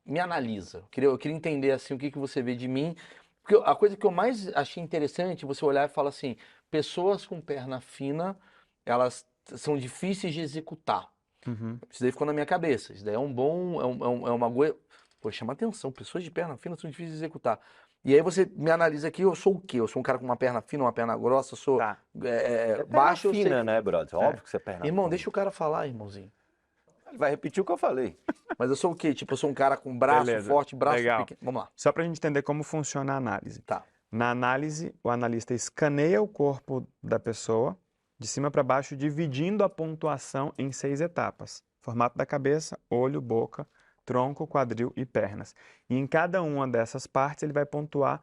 me analisa. Eu queria entender assim, o que você vê de mim. Porque a coisa que eu mais achei interessante, você olhar e falar assim, pessoas com perna fina, elas são difíceis de executar. Uhum. Isso daí ficou na minha cabeça. Isso daí é um bom, é uma coisa. Pô, chama atenção, pessoas de perna fina são difíceis de executar. E aí você me analisa aqui, eu sou o quê? Eu sou um cara com uma perna fina, uma perna grossa, eu sou Tá. É perna baixo, eu sei. fina, né, brother? É. Óbvio que você é perna Irmão, fina. deixa o cara falar, irmãozinho. Ele vai repetir o que eu falei. Mas eu sou o quê? Tipo, eu sou um cara com braço Beleza. forte, braço Legal. pequeno. Vamos lá. Só para a gente entender como funciona a análise. Tá. Na análise, o analista escaneia o corpo da pessoa, de cima para baixo, dividindo a pontuação em 6 etapas. Formato da cabeça, olho, boca, tronco, quadril e pernas. E em cada uma dessas partes, ele vai pontuar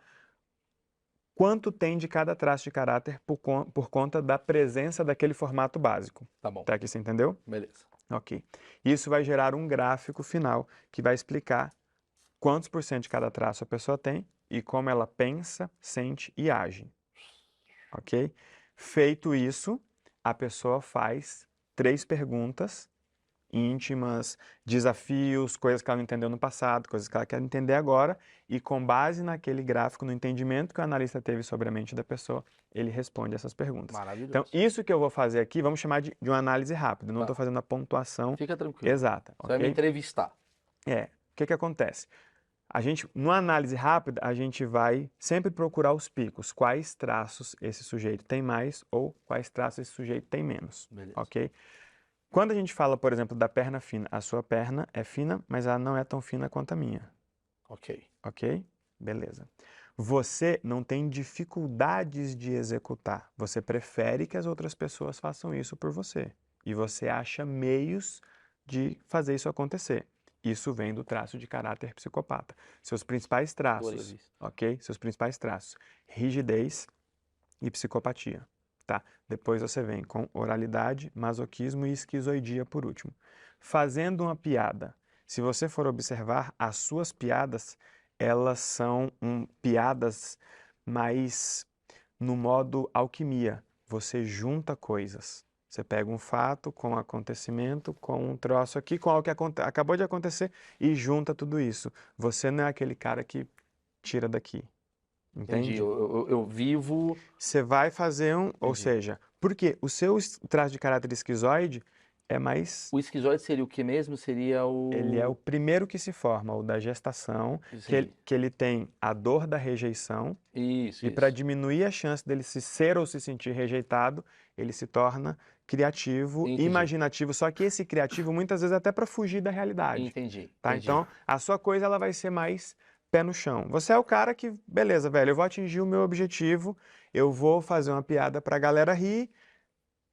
quanto tem de cada traço de caráter por conta da presença daquele formato básico. Tá bom. Tá aqui, você entendeu? Beleza. Ok. Isso vai gerar um gráfico final que vai explicar quantos por cento de cada traço a pessoa tem e como ela pensa, sente e age. Ok? Feito isso, a pessoa faz 3 perguntas íntimas, desafios, coisas que ela não entendeu no passado, coisas que ela quer entender agora, e com base naquele gráfico, no entendimento que o analista teve sobre a mente da pessoa, ele responde essas perguntas. Maravilhoso. Então, isso que eu vou fazer aqui, vamos chamar de uma análise rápida, não Tá. estou fazendo a pontuação Fica tranquilo. exata, Você vai me ok? entrevistar. O que acontece? Numa análise rápida, a gente vai sempre procurar os picos, quais traços esse sujeito tem mais ou quais traços esse sujeito tem menos, Beleza. ok? Quando a gente fala, por exemplo, da perna fina, a sua perna é fina, mas ela não é tão fina quanto a minha, Ok. ok? Beleza. Você não tem dificuldades de executar, você prefere que as outras pessoas façam isso por você e você acha meios de fazer isso acontecer. Isso vem do traço de caráter psicopata. Seus principais traços, isso. ok? Seus principais traços, rigidez e psicopatia, tá? Depois você vem com oralidade, masoquismo e esquizoidia por último. Fazendo uma piada, se você for observar, as suas piadas, elas são piadas mais no modo alquimia. Você junta coisas. Você pega um fato com um acontecimento, com um troço aqui, com algo que acabou de acontecer e junta tudo isso. Você não é aquele cara que tira daqui. Entendi. Entende? Eu vivo. Você vai fazer ou Entendi. seja, porque o seu traço de caráter esquizoide é mais, O esquizoide seria o que mesmo? Seria o. ele é o primeiro que se forma, o da gestação, Isso que aí. que ele tem a dor da rejeição, Isso, e para isso. diminuir a chance dele se ser ou se sentir rejeitado, ele se torna criativo, Entendi. imaginativo, só que esse criativo muitas vezes até para fugir da realidade. Entendi. Tá? Entendi. Então, a sua coisa ela vai ser mais pé no chão. Você é o cara que, beleza, velho, eu vou atingir o meu objetivo, eu vou fazer uma piada pra galera rir,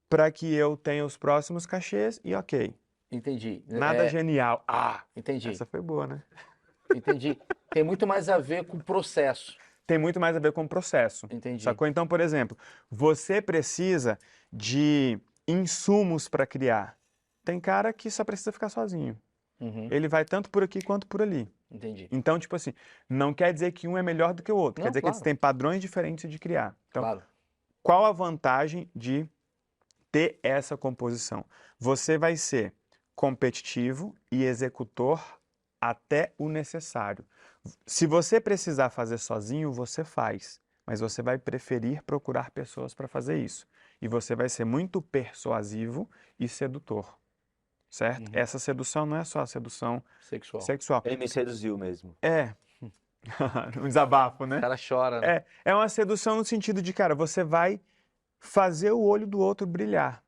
pra que eu tenha os próximos cachês e ok. Entendi. Nada genial. Entendi. Essa foi boa, né? Entendi. Tem muito mais a ver com o processo. Tem muito mais a ver com o processo. Entendi. Sacou? Então, por exemplo, você precisa de insumos para criar. Tem cara que só precisa ficar sozinho. Uhum. Ele vai tanto por aqui quanto por ali. Entendi. Então, tipo assim, não quer dizer que um é melhor do que o outro. Não, Quer dizer que claro. eles têm padrões diferentes de criar. Então, Claro. qual a vantagem de ter essa composição? Você vai ser competitivo e executor até o necessário. Se você precisar fazer sozinho, você faz, mas você vai preferir procurar pessoas para fazer isso. E você vai ser muito persuasivo e sedutor, certo? Essa sedução não é só a sedução Sexual. sexual. Ele me seduziu mesmo. É um desabafo, O né? cara chora, né? É uma sedução no sentido de, cara, você vai fazer o olho do outro brilhar.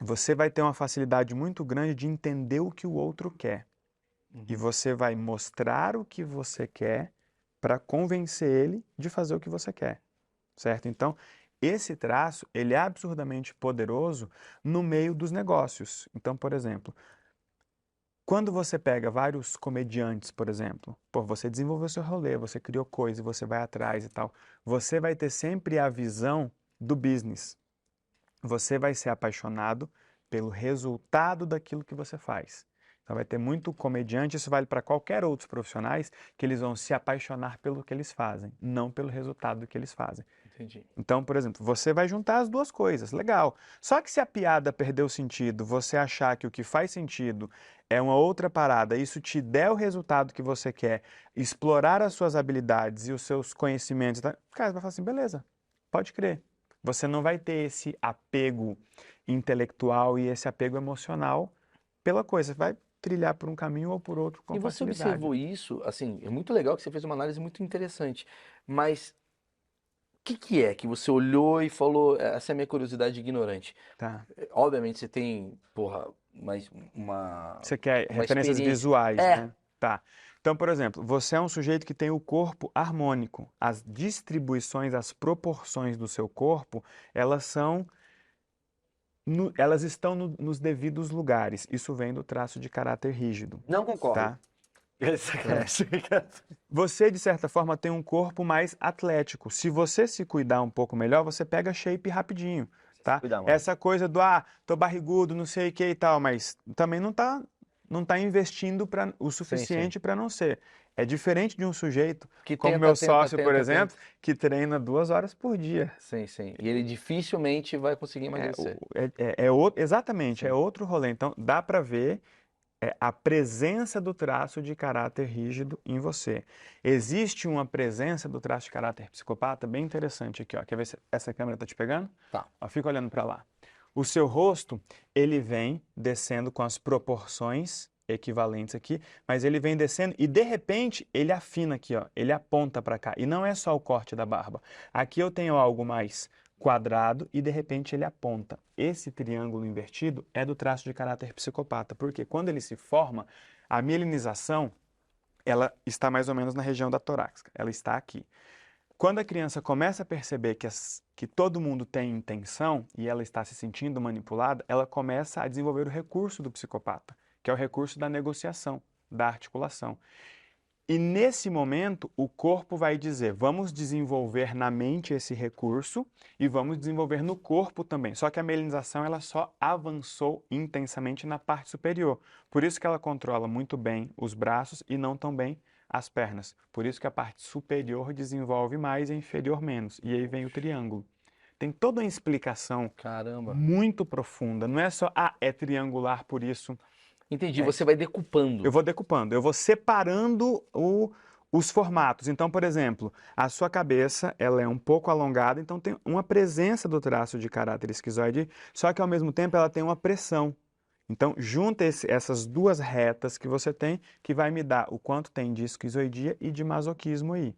Você vai ter uma facilidade muito grande de entender o que o outro quer. E você vai mostrar o que você quer para convencer ele de fazer o que você quer, certo? Então, esse traço, ele é absurdamente poderoso no meio dos negócios. Então, por exemplo, quando você pega vários comediantes, por exemplo, você desenvolveu seu rolê, você criou coisa, você vai atrás e tal, você vai ter sempre a visão do business. Você vai ser apaixonado pelo resultado daquilo que você faz. Então vai ter muito comediante, isso vale para qualquer outros profissionais, que eles vão se apaixonar pelo que eles fazem, não pelo resultado que eles fazem. Entendi. Então, por exemplo, você vai juntar as duas coisas, legal. Só que se a piada perdeu sentido, você achar que o que faz sentido é uma outra parada, isso te der o resultado que você quer, explorar as suas habilidades e os seus conhecimentos, tá? Cara, você vai falar assim, beleza, pode crer. Você não vai ter esse apego intelectual e esse apego emocional pela coisa. Você vai trilhar por um caminho ou por outro com E você facilidade. observou isso, assim, é muito legal que você fez uma análise muito interessante, mas o que é que você olhou e falou, essa é a minha curiosidade ignorante. Tá. Obviamente você tem, porra, mas uma Você quer uma referências experiência. visuais, É, né? Tá. Então, por exemplo, você é um sujeito que tem o corpo harmônico. As distribuições, as proporções do seu corpo, elas são, elas estão nos devidos lugares. Isso vem do traço de caráter rígido, Não concordo. tá? É. Você, de certa forma, tem um corpo mais atlético. Se você se cuidar um pouco melhor, você pega shape rapidinho, tá? cuidar mais. Essa coisa do, tô barrigudo, não sei o que e tal, mas também não tá investindo o suficiente para não ser. É diferente de um sujeito, que como tenta, meu tenta, sócio, por tenta, exemplo, tenta. que treina 2 horas por dia. Sim, sim. E ele dificilmente vai conseguir emagrecer. Exatamente, é Sim. outro rolê. Então, dá para ver a presença do traço de caráter rígido em você. Existe uma presença do traço de caráter psicopata bem interessante aqui, ó. Quer ver se essa câmera tá te pegando? Tá. Ó, fica olhando para lá. O seu rosto, ele vem descendo com as proporções equivalentes aqui, mas ele vem descendo e de repente ele afina aqui, ó. Ele aponta para cá. E não é só o corte da barba. Aqui eu tenho algo mais quadrado e de repente ele aponta. Esse triângulo invertido é do traço de caráter psicopata, porque quando ele se forma, a mielinização, ela está mais ou menos na região da torácica, ela está aqui. Quando a criança começa a perceber que todo mundo tem intenção e ela está se sentindo manipulada, ela começa a desenvolver o recurso do psicopata, que é o recurso da negociação, da articulação. E nesse momento, o corpo vai dizer, vamos desenvolver na mente esse recurso e vamos desenvolver no corpo também. Só que a mielinização, ela só avançou intensamente na parte superior. Por isso que ela controla muito bem os braços e não tão bem as pernas. Por isso que a parte superior desenvolve mais e a inferior menos. E aí vem o triângulo. Tem toda uma explicação Caramba. muito profunda. Não é só, é triangular por isso. Entendi. Você vai decupando. Eu vou decupando, eu vou separando os formatos. Então, por exemplo, a sua cabeça, ela é um pouco alongada, então tem uma presença do traço de caráter esquizoide, só que ao mesmo tempo ela tem uma pressão. Então, junta essas duas retas que você tem, que vai me dar o quanto tem de esquizoidia e de masoquismo aí.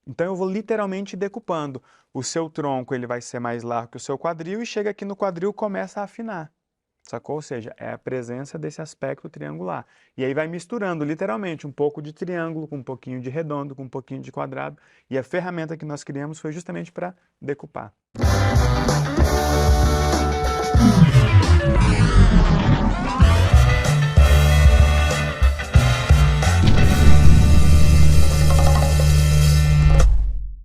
Então, eu vou literalmente decupando. O seu tronco ele vai ser mais largo que o seu quadril e chega aqui no quadril começa a afinar. Sacou? Ou seja, é a presença desse aspecto triangular. E aí vai misturando, literalmente, um pouco de triângulo com um pouquinho de redondo, com um pouquinho de quadrado. E a ferramenta que nós criamos foi justamente para decupar.